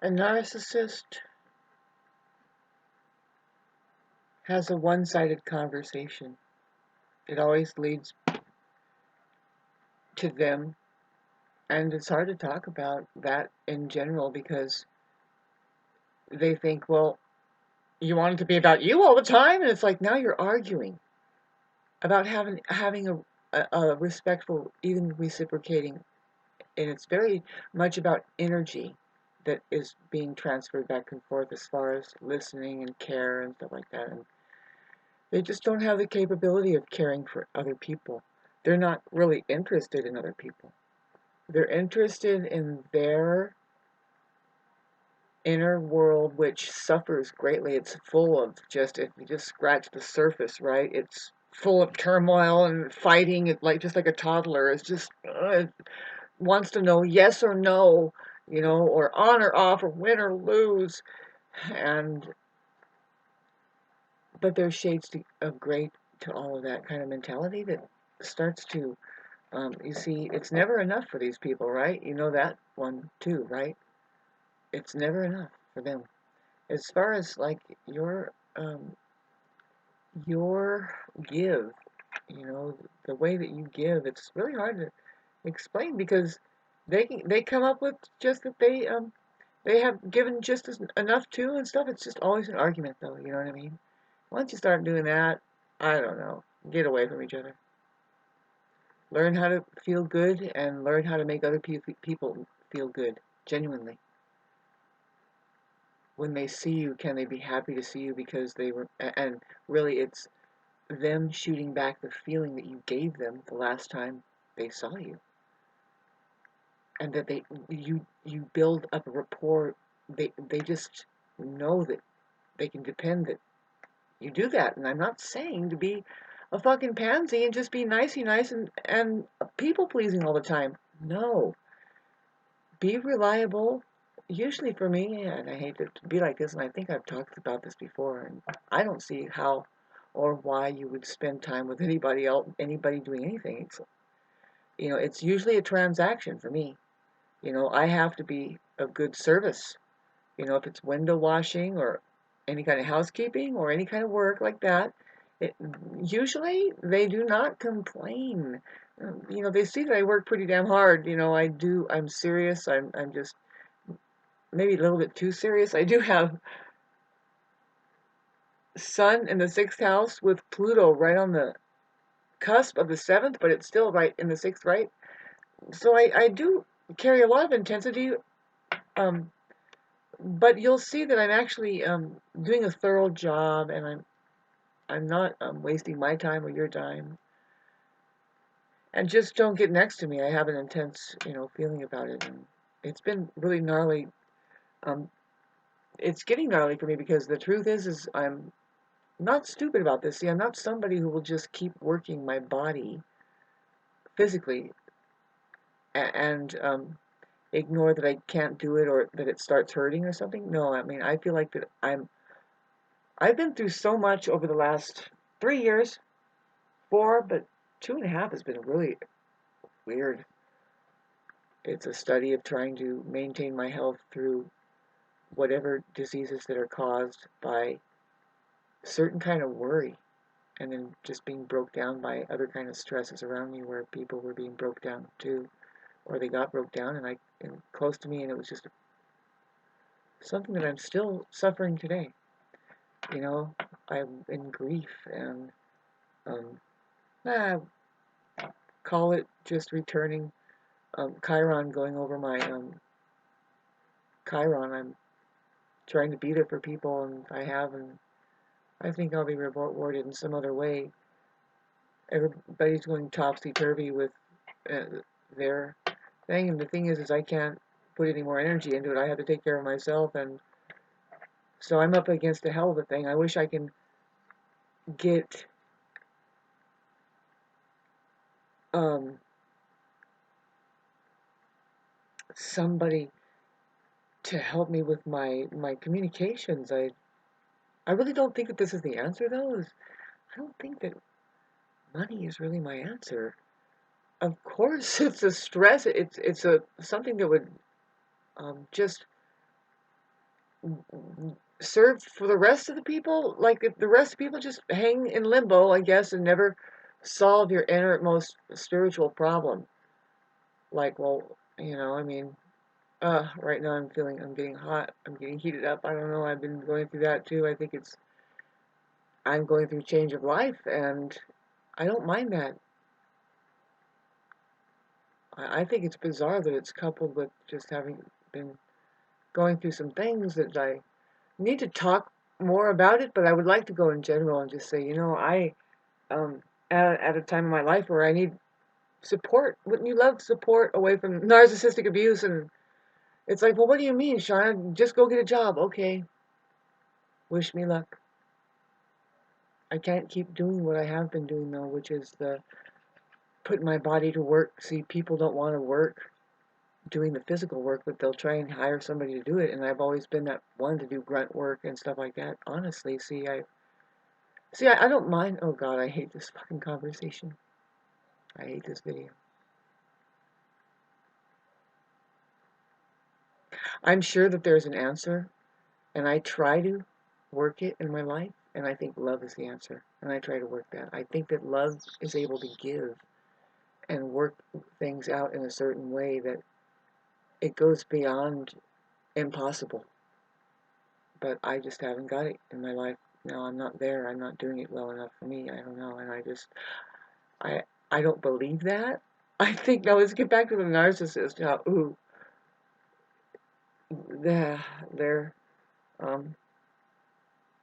A narcissist has a one-sided conversation. It always leads to them, and it's hard to talk about that in general because they think, well, you want it to be about you all the time, and it's like now you're arguing about having a respectful, even reciprocating, and it's very much about energy that is being transferred back and forth as far as listening and care and stuff like that. And they just don't have the capability of caring for other people. They're not really interested in other people. They're interested in their inner world, which suffers greatly. It's full of just, if you just scratch the surface, right? It's full of turmoil and fighting. It like just like a toddler. It's just it wants to know yes or no, or on or off, or win or lose. And but there's shades of gray to all of that kind of mentality that starts to, you see, it's never enough for these people, right? You know that one too, right? It's never enough for them. As far as like your give, the way that you give, it's really hard to explain because they come up with just that they have given just enough to and stuff. It's just always an argument, though. You know what I mean? Once you start doing that, I don't know. Get away from each other. Learn how to feel good and learn how to make other people feel good, genuinely. When they see you, can they be happy to see you because they were, and really it's them shooting back the feeling that you gave them the last time they saw you. And that you build up a rapport. They just know that they can depend that you do that. And I'm not saying to be a fucking pansy and just be nicey nice and people pleasing all the time. No. Be reliable. Usually for me, and I hate to be like this, and I think I've talked about this before, and I don't see how or why you would spend time with anybody else, anybody doing anything. It's usually a transaction for me. I have to be of good service. If it's window washing or any kind of housekeeping or any kind of work like that, it, usually they do not complain. They see that I work pretty damn hard. I do. I'm serious. I'm just maybe a little bit too serious. I do have Sun in the sixth house with Pluto right on the cusp of the seventh, but it's still right in the sixth, right? So I do carry a lot of intensity. Um, but you'll see that I'm actually doing a thorough job, and I'm not wasting my time or your time. And just don't get next to me. I have an intense, feeling about it, and it's been really gnarly. Um, it's getting gnarly for me because the truth is I'm not stupid about this. See, I'm not somebody who will just keep working my body physically and ignore that I can't do it or that it starts hurting or something. No, I mean I feel like that I've been through so much over the last 3 years, four, but 2.5 has been really weird. It's a study of trying to maintain my health through whatever diseases that are caused by certain kind of worry, and then just being broke down by other kind of stresses around me where people were being broke down too, or they got broke down and close to me, and it was just something that I'm still suffering today. I'm in grief and um, ah, call it just returning Chiron, going over my Chiron. I'm trying to be there for people, and I have, and I think I'll be rewarded in some other way. Everybody's going topsy-turvy with uh, their thing, and the thing is I can't put any more energy into it. I have to take care of myself, and so I'm up against a hell of a thing. I wish I can get um, somebody to help me with my communications. I really don't think that this is the answer, though. I don't think that money is really my answer. Of course, it's a stress. It's a something that would just serve for the rest of the people? Like, if the rest of people just hang in limbo, I guess, and never solve your innermost spiritual problem. Like, well, I mean, right now I'm getting hot, I'm getting heated up. I don't know, I've been going through that too. I'm going through change of life, and I don't mind that. I think it's bizarre that it's coupled with just having been going through some things that I need to talk more about it, but I would like to go in general and just say, I um at a time in my life where I need support. Wouldn't you love support away from narcissistic abuse? And it's like, well, what do you mean, Shauna? Just go get a job. Okay, wish me luck. I can't keep doing what I have been doing though, which is the putting my body to work. See, people don't want to work doing the physical work, but they'll try and hire somebody to do it. And I've always been that one to do grunt work and stuff like that. Honestly, I don't mind. Oh God, I hate this fucking conversation. I hate this video. I'm sure that there's an answer, and I try to work it in my life, and I think love is the answer, and I try to work that. I think that love is able to give and work things out in a certain way that it goes beyond impossible. But I just haven't got it in my life. No, I'm not there. I'm not doing it well enough for me. I don't know, and I I don't believe that. I think now let's get back to the narcissist. How they're um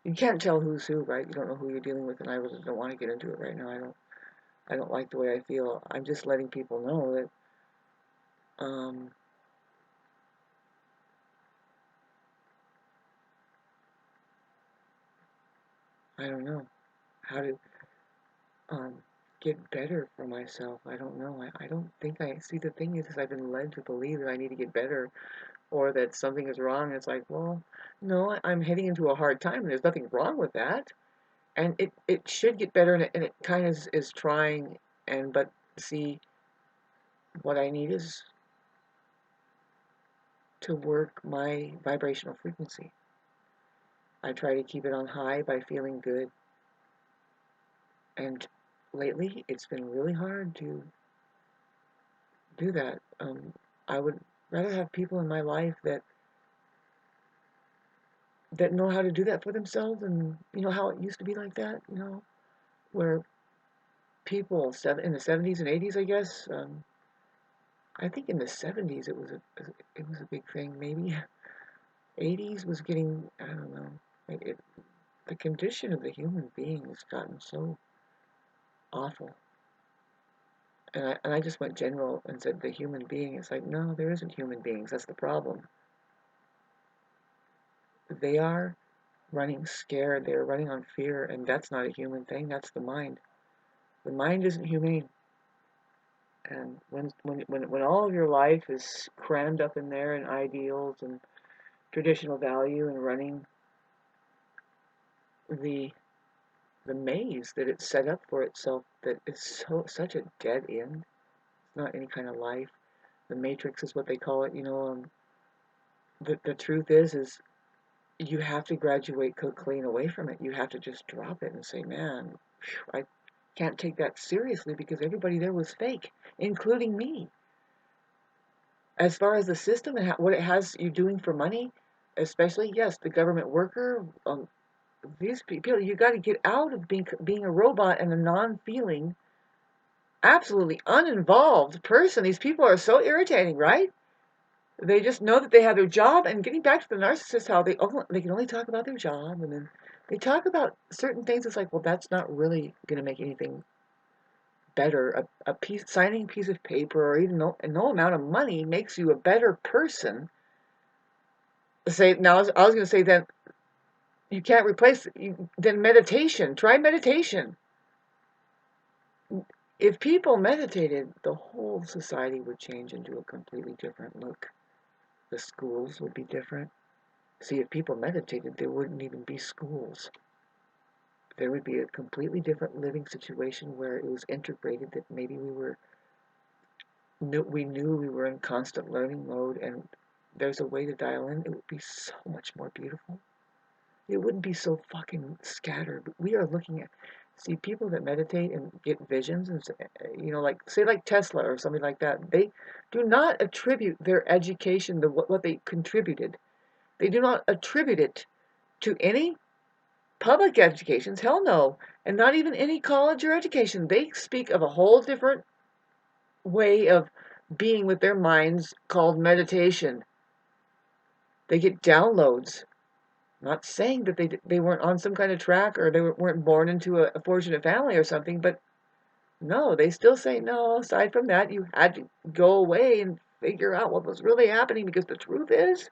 you can't tell who's who, right? You don't know who you're dealing with, and I really don't want to get into it right now. I don't like the way I feel. I'm just letting people know that I don't know how to um get better for myself. I don't know. I don't think I see. The thing is I've been led to believe that I need to get better or that something is wrong. It's like, well, no, I'm heading into a hard time and there's nothing wrong with that. And it should get better, and it kind of is trying. But see, what I need is to work my vibrational frequency. I try to keep it on high by feeling good. And lately, it's been really hard to do that. I would rather have people in my life that know how to do that for themselves, and how it used to be like that. Where people in the 70s and 80s, I guess. I think in the 70s it was a big thing. Maybe 80s was getting, I don't know. The condition of the human being has gotten so awful. And I just went general and said the human being. It's like, no, there isn't human beings. That's the problem. They are running scared. They're running on fear, and that's not a human thing. That's the mind. The mind isn't humane. And when all of your life is crammed up in there and ideals and traditional value and running the the maze that it's set up for itself, that is such a dead end. It's not any kind of life. The matrix is what they call it. The truth is you have to graduate clean away from it. You have to just drop it and say, man, I can't take that seriously because everybody there was fake, including me. As far as the system and what it has you doing for money, especially, yes, the government worker, these people, you got to get out of being a robot and a non-feeling, absolutely uninvolved person. These people are so irritating, right? They just know that they have their job. And getting back to the narcissist, how they can only talk about their job, and then they talk about certain things. It's like, well, that's not really going to make anything better. Signing a piece of paper, or even no amount of money makes you a better person. I was going to say that you can't replace then meditation. Try meditation. If people meditated, the whole society would change into a completely different look. The schools would be different. See, if people meditated, there wouldn't even be schools. There would be a completely different living situation where it was integrated, that maybe we knew we were in constant learning mode, and there's a way to dial in, it would be so much more beautiful. It wouldn't be so fucking scattered. We are looking at, see, people that meditate and get visions, and like, say, like Tesla or something like that, they do not attribute their education to what they contributed. They do not attribute it to any public educations, hell no, and not even any college or education. They speak of a whole different way of being with their minds called meditation. They get downloads. Not saying that they weren't on some kind of track or they weren't born into a fortunate family or something, but no, they still say no. Aside from that, you had to go away and figure out what was really happening, because the truth is,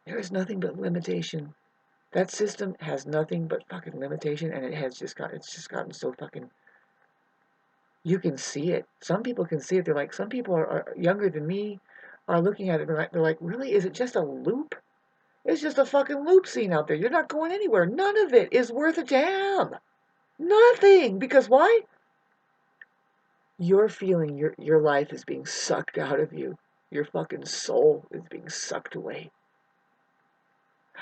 there is nothing but limitation. That system has nothing but fucking limitation, and it's just gotten so fucking. You can see it. Some people can see it. They're like, some people are younger than me, are looking at it. They're like, really? Is it just a loop? It's just a fucking loop scene out there. You're not going anywhere. None of it is worth a damn. Nothing. Because why? You're feeling your life is being sucked out of you. Your fucking soul is being sucked away.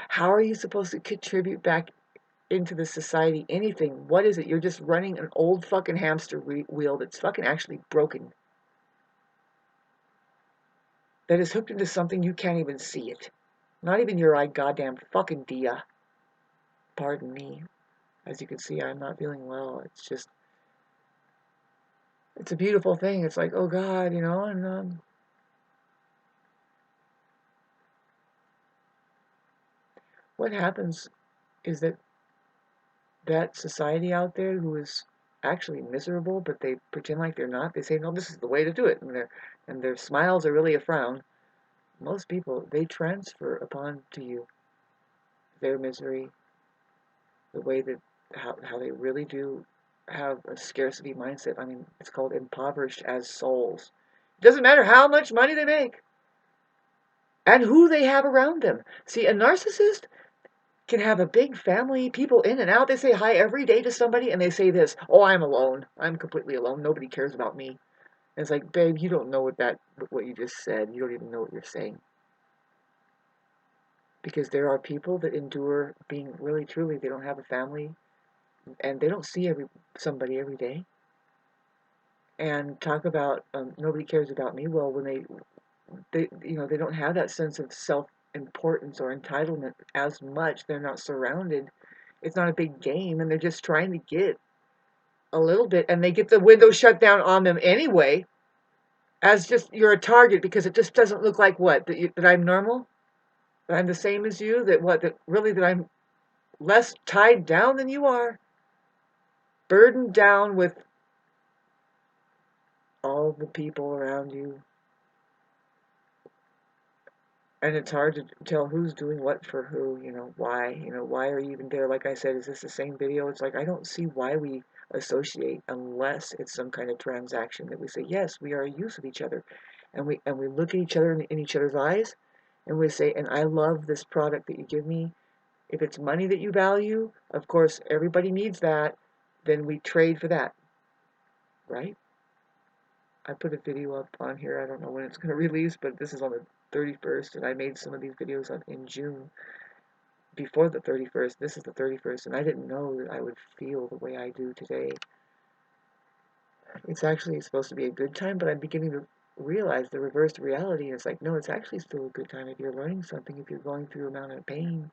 How are you supposed to contribute back into the society anything? What is it? You're just running an old fucking hamster wheel that's fucking actually broken. That is hooked into something you can't even see it. Not even your eye goddamn fucking dia. Pardon me. As you can see, I'm not feeling well. It's just, it's a beautiful thing. It's like, oh God, and what happens is that society out there who is actually miserable, but they pretend like they're not. They say, no, this is the way to do it, and their smiles are really a frown. Most people, they transfer upon to you their misery, the way that how they really do have a scarcity mindset. I mean, it's called impoverished as souls. It doesn't matter how much money they make and who they have around them. See, a narcissist can have a big family, people in and out. They say hi every day to somebody and they say this, oh, I'm alone. I'm completely alone. Nobody cares about me. And it's like, babe, you don't know what you just said. You don't even know what you're saying. Because there are people that endure being really, truly, they don't have a family and they don't see somebody every day. And talk about nobody cares about me. Well, when they don't have that sense of self-importance or entitlement as much. They're not surrounded. It's not a big game, and they're just trying to get a little bit, and they get the window shut down on them anyway, as just you're a target, because it just doesn't look like what that I'm normal, that I'm the same as you, that I'm less tied down than you are, burdened down with all the people around you. And it's hard to tell who's doing what for who, why are you even there? Like I said, is this the same video? It's like, I don't see why we associate unless it's some kind of transaction that we say, yes, we are a use of each other. And we look at each other in each other's eyes and we say, and I love this product that you give me. If it's money that you value, of course, everybody needs that, then we trade for that, right? I put a video up on here. I don't know when it's going to release, but this is on the 31st, and I made some of these videos in June before the 31st. This is the 31st, and I didn't know that I would feel the way I do today. It's actually supposed to be a good time, but I'm beginning to realize the reversed reality. It's like, no, it's actually still a good time if you're learning something, if you're going through a amount of pain.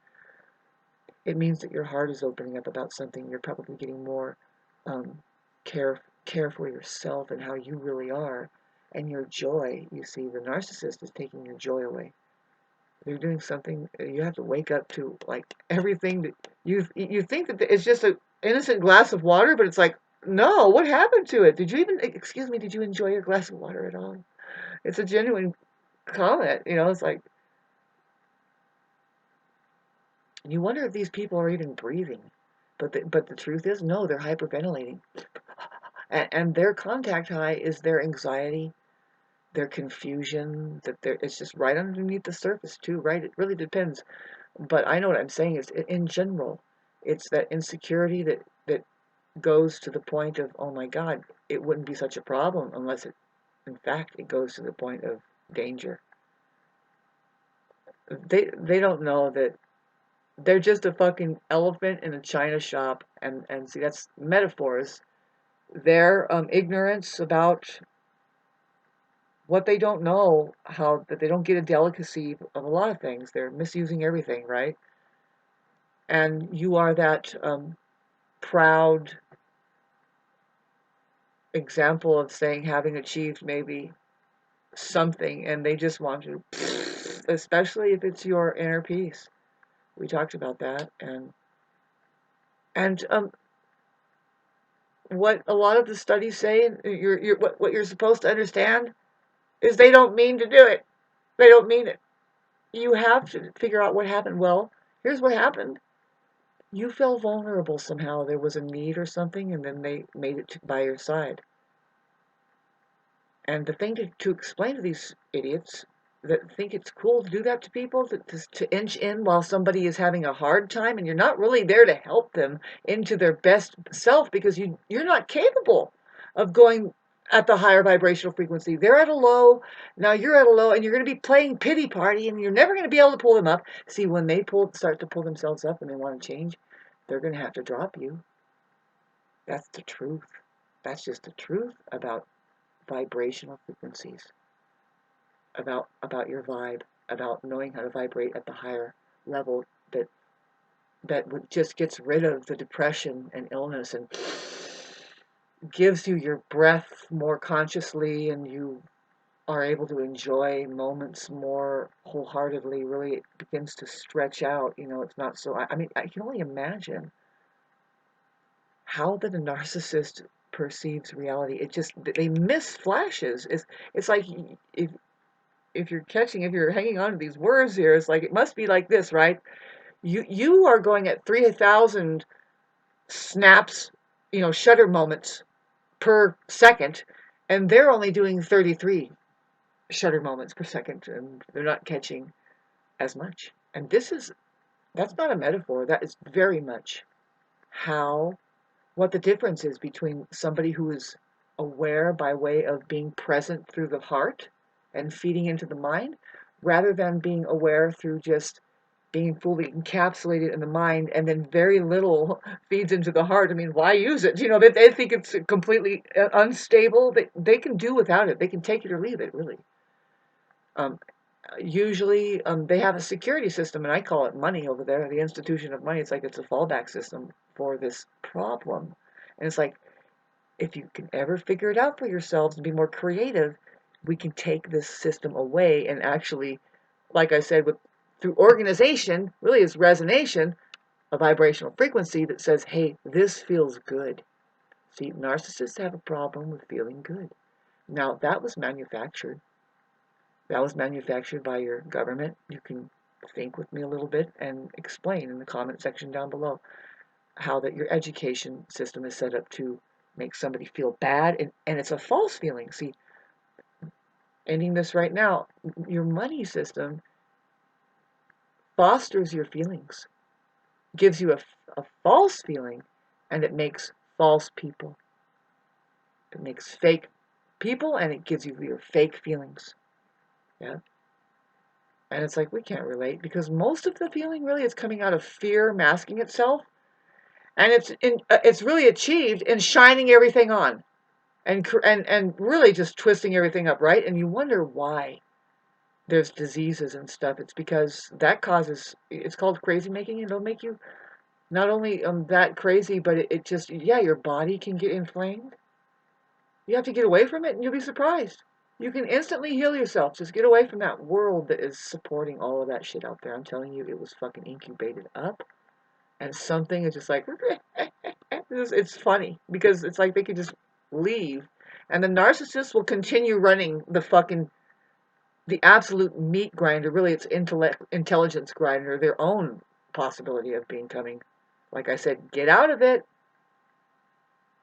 It means that your heart is opening up about something. You're probably getting more um, care for yourself and how you really are. And your joy, you see, the narcissist is taking your joy away. They're doing something you have to wake up to, like everything that you think that it's just an innocent glass of water, but it's like, no, what happened to it? Excuse me, did you enjoy your glass of water at all? It's a genuine comment, it's like, you wonder if these people are even breathing. But the truth is, no, they're hyperventilating. And their contact high is their anxiety, their confusion, it's just right underneath the surface too, right? It really depends. But I know what I'm saying is, in general, it's that insecurity that goes to the point of, oh my God, it wouldn't be such a problem unless in fact, it goes to the point of danger. They don't know that they're just a fucking elephant in a china shop, and see, that's metaphors. Their ignorance about what they don't know, how that they don't get a delicacy of a lot of things. They're misusing everything, right? And you are that proud example of saying having achieved maybe something, and they just want to, especially if it's your inner peace. We talked about that, and what a lot of the studies say, and what you're supposed to understand is they don't mean to do it. They don't mean it. You have to figure out what happened. Well, here's what happened. You felt vulnerable somehow. There was a need or something, and then they made it by your side. And the thing to explain to these idiots that think it's cool to do that to people, to inch in while somebody is having a hard time, and you're not really there to help them into their best self because you're not capable of going at the higher vibrational frequency. They're at a low, now you're at a low, and you're going to be playing pity party, and you're never going to be able to pull them up. See, when they start to pull themselves up and they want to change, they're going to have to drop you. That's the truth. That's just the truth about vibrational frequencies, about your vibe, about knowing how to vibrate at the higher level that just gets rid of the depression and illness and gives you your breath more consciously, and you are able to enjoy moments more wholeheartedly. Really, it begins to stretch out. It's not so. I mean, I can only imagine how that a narcissist perceives reality. It just, they miss flashes. It's like, if you're hanging on to these words here, it's like, it must be like this, right? You are going at 3,000 snaps, shutter moments per second, and they're only doing 33 shutter moments per second, and they're not catching as much. And that's not a metaphor. That is very much how what the difference is between somebody who is aware by way of being present through the heart and feeding into the mind, rather than being aware through just being fully encapsulated in the mind, and then very little feeds into the heart. I mean, why use it? They think it's completely unstable. They can do without it. They can take it or leave it, really. Um, Usually, they have a security system, and I call it money over there, the institution of money. It's like it's a fallback system for this problem. And it's like, if you can ever figure it out for yourselves and be more creative, we can take this system away and actually, like I said, through organization, really is resonation, a vibrational frequency that says, hey, this feels good. See, narcissists have a problem with feeling good. Now, that was manufactured. That was manufactured by your government. You can think with me a little bit and explain in the comment section down below how that your education system is set up to make somebody feel bad, and it's a false feeling. See, ending this right now, your money fosters your feelings, gives you a false feeling, and it makes false people. It makes fake people, and it gives you your fake feelings. Yeah. And it's like, we can't relate, because most of the feeling really is coming out of fear masking itself, and it's really achieved in shining everything on, and really just twisting everything up, right? And you wonder why there's diseases and stuff. It's because it's called crazy making, and it'll make you not only that crazy, but it just, yeah, your body can get inflamed. You have to get away from it, and you'll be surprised. You can instantly heal yourself. Just get away from that world that is supporting all of that shit out there. I'm telling you, it was fucking incubated up. And something is just like, it's funny. Because it's like they could just leave. And the narcissist will continue running the absolute meat grinder. Really, it's intelligence grinder. Their own possibility of becoming, like I said, get out of it.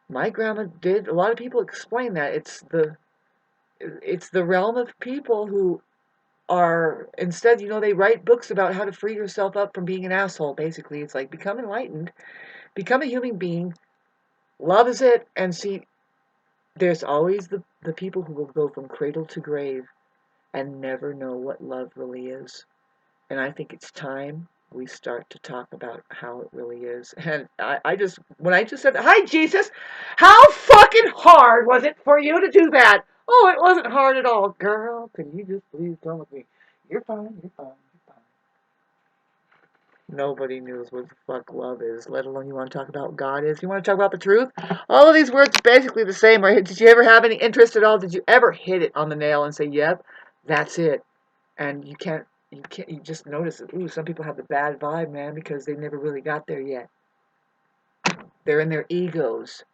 My grandma did. A lot of people explain that. It's the realm of people who are, instead, they write books about how to free yourself up from being an asshole, basically. It's like, become enlightened, become a human being, love is it, and see, there's always the people who will go from cradle to grave and never know what love really is. And I think it's time we start to talk about how it really is. And when I just said, hi, Jesus, how fucking hard was it for you to do that? Oh, it wasn't hard at all. Girl, can you just please come with me? You're fine, you're fine, you're fine. Nobody knows what the fuck love is, let alone you want to talk about God is. You want to talk about the truth? All of these words are basically the same, right? Did you ever have any interest at all? Did you ever hit it on the nail and say, yep, that's it? And you just notice that, ooh, some people have the bad vibe, man, because they never really got there yet. They're in their egos.